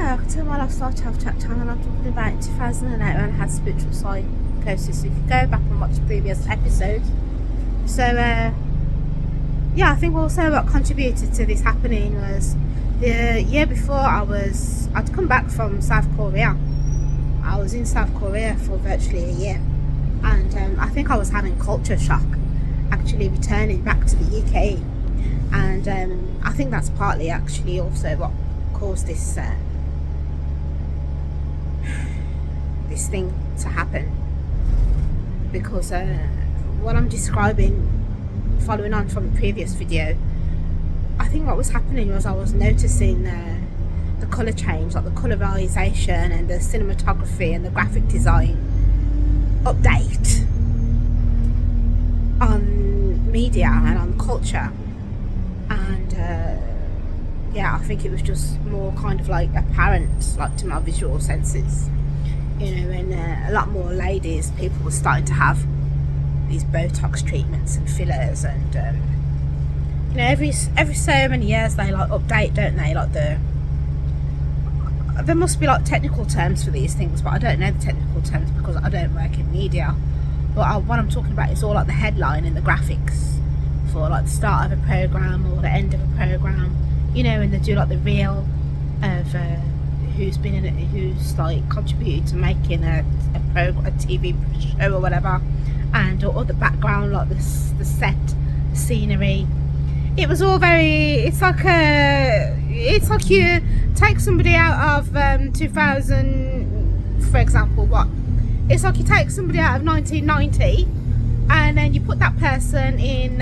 welcome to my Lifestyle Health Chat channel. I'm talking about 2008 when I had spiritual psychosis. If you go back and watch the previous episode. So yeah, I think also what contributed to this happening was the year before I'd come back from South Korea. I was in South Korea for virtually a year, and I think I was having culture shock actually returning back to the UK, and I think that's partly actually also what caused this this thing to happen, because what I'm describing, following on from the previous video, I think what was happening was I was noticing the colour change, like the colorization and the cinematography and the graphic design update on media and on culture, and yeah, I think it was just more kind of like apparent, like to my visual senses, you know, and a lot more ladies, people were starting to have these Botox treatments and fillers, and you know, every so many years they like update, don't they? Like there must be like technical terms for these things, but I don't know the technical terms because I don't work in media. But what I'm talking about is all like the headline and the graphics for like the start of a program or the end of a program, you know, and they do like the reel of who's been in it, who's like contributed to making a TV show or whatever, and or the background, like the set, the scenery. It was all very, it's like you take somebody out of 2000, for example, it's like you take somebody out of 1990 and then you put that person in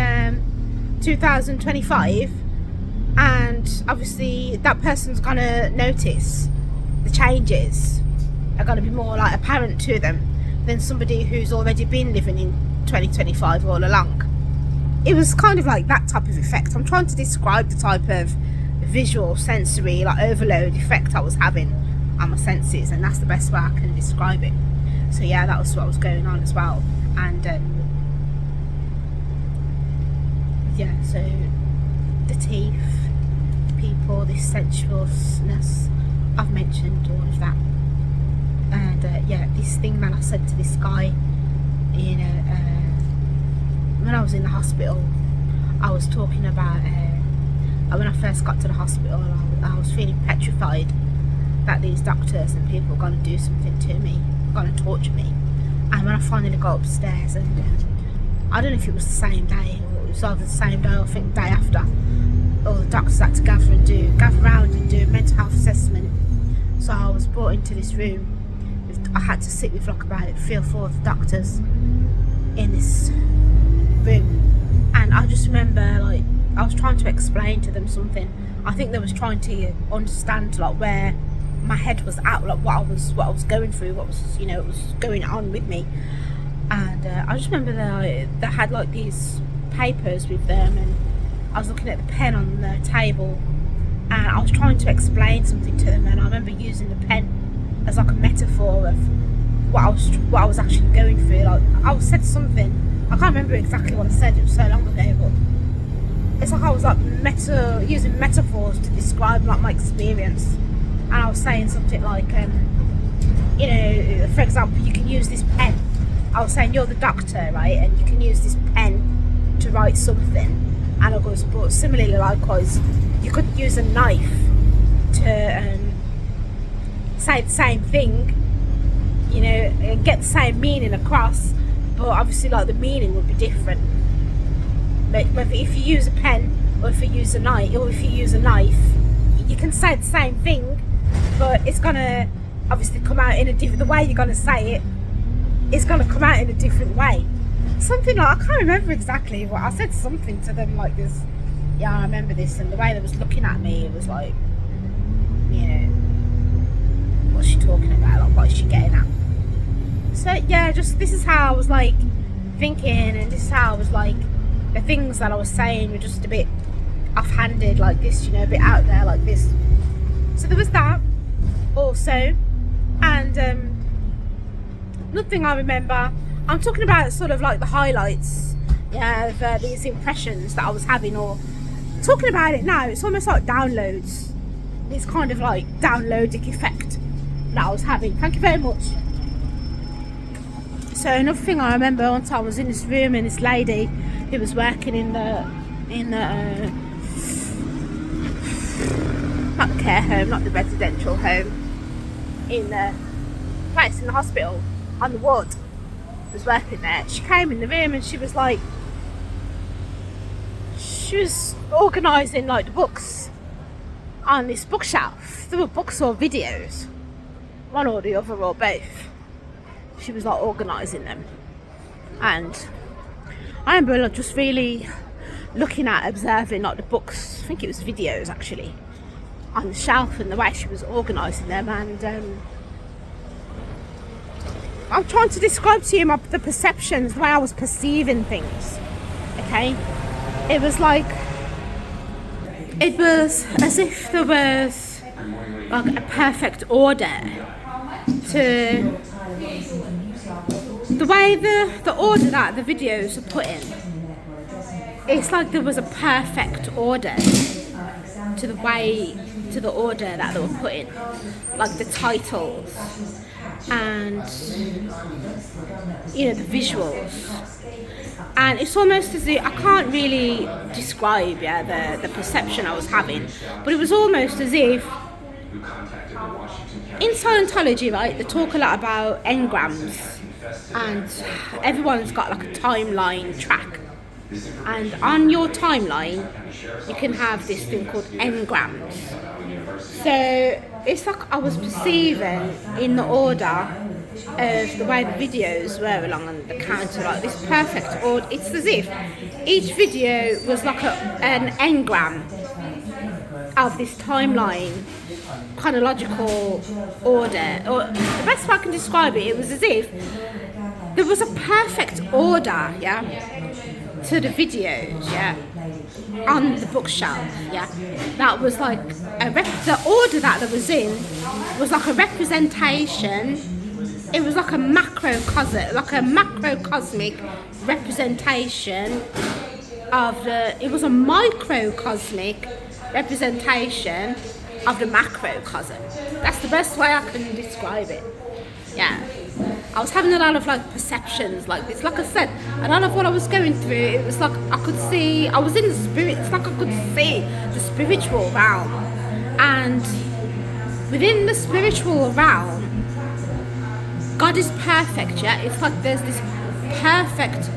2025, and obviously that person's gonna notice the changes are gonna be more like apparent to them than somebody who's already been living in 2025 all along. It was kind of like that type of effect. I'm trying to describe the type of visual sensory like overload effect I was having on my senses, and that's the best way I can describe it. So yeah, that was what was going on as well. And yeah, so the teeth, people, this sensuousness, I've mentioned all of that. And yeah, this thing that I said to this guy, you know, when I was in the hospital, I was talking about when I first got to the hospital, I was feeling petrified that these doctors and people were going to do something to me, going to torture me. And when I finally got upstairs, and I don't know if it was the same day or it was either the same day or I think the day after, all the doctors had to gather around and do a mental health assessment. So I was brought into this room. I had to sit with like about 3 or 4 of the doctors in this room, and I just remember like I was trying to explain to them something. I think they was trying to understand like where my head was at, like what I was going through, what was, you know, what was going on with me. And I just remember they had like these papers with them, and I was looking at the pen on the table, and I was trying to explain something to them, and I remember using the pen as like a metaphor of what I was actually going through. Like I said something, I can't remember exactly what I said, it was so long ago, but it's like I was like using metaphors to describe like my experience. And I was saying something like, you know, for example, you can use this pen. I was saying, you're the doctor, right, and you can use this pen to write something. And I goes, but similarly, likewise, you could use a knife to say the same thing, you know, and get the same meaning across, but obviously like the meaning would be different. But if you use a pen, or if you use a knife, you can say the same thing, but it's gonna obviously come out in a different, the way you're gonna say it is gonna come out in a different way. Something like, I can't remember exactly what I said, something to them like this. Yeah, I remember this, and the way they was looking at me, it was like, you know, what's she talking about? Like, what is she getting at? So yeah, just this is how I was like thinking, and this is how I was like, the things that I was saying were just a bit offhanded like this, you know, a bit out there like this. So there was that also, and another thing I remember, I'm talking about sort of like the highlights, yeah, of these impressions that I was having, or talking about it now, it's almost like downloads. this kind of like downloading effect that I was having. Thank you very much. So another thing I remember, one time I was in this room and this lady who was working in the not the care home, not the residential home, in the place in the hospital on the ward, was working there. She came in the room and she was organising like the books on this bookshelf. There were books or videos, one or the other or both. She was like organising them, and I remember like, just really looking at, observing like the books, I think it was videos actually, on the shelf, and the way she was organising them. And I'm trying to describe to you the perceptions, the way I was perceiving things. Okay, it was as if there was like a perfect order to the way the order that the videos are put in. It's like there was a perfect order to the order that they were put in, like the titles and the visuals. And it's almost as if, I can't really describe the perception I was having, but it was almost as if in Scientology, right, they talk a lot about engrams, and everyone's got like a timeline track, and on your timeline you can have this thing called engrams. So it's like I was perceiving in the order of the way the videos were along on the counter, like this perfect order. It's as if each video was like an engram of this timeline, chronological order. Or the best way I can describe it, it was as if there was a perfect order, to the videos, on the bookshelf, that was like the order that there was in was like a representation. It was like a macrocosm, like a macrocosmic representation of it was a microcosmic representation of the macrocosm. That's the best way I can describe it. I was having a lot of like perceptions like this. Like I said, a lot of what I was going through, it was like I could see, I was in the spirit. It's like I could see the spiritual realm, and within the spiritual realm, God is perfect. It's like there's this perfect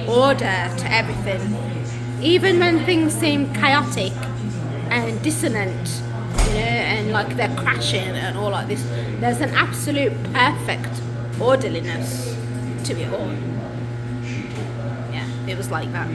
order to everything, even when things seem chaotic and dissonant, and like they're crashing and all like this. There's an absolute perfect orderliness to it all. It was like that.